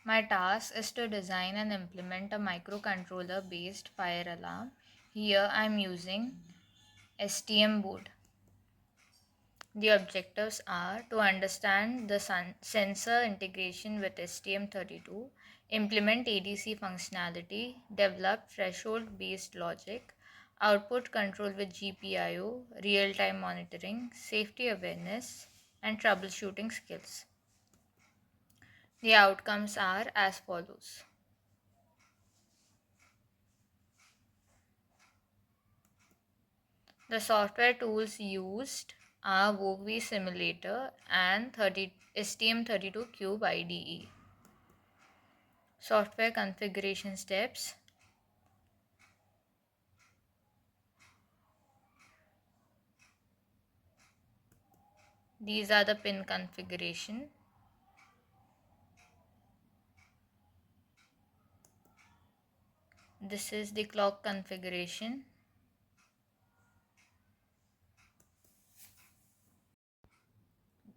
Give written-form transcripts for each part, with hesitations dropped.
My task is to design and implement a microcontroller-based fire alarm. Here I am using STM board. The objectives are to understand the sensor integration with STM32, implement ADC functionality, develop threshold based logic, output control with GPIO, real time monitoring, safety awareness, and troubleshooting skills. The outcomes are as follows. The software tools used are VOV Simulator and STM32 Cube IDE. Software configuration steps. These are the pin configuration. This is the clock configuration.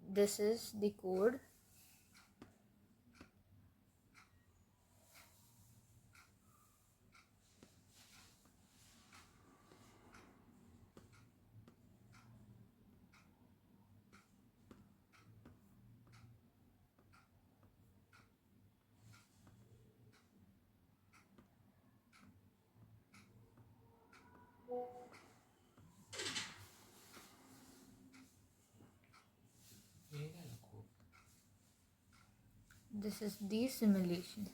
This is the code. This is the simulation.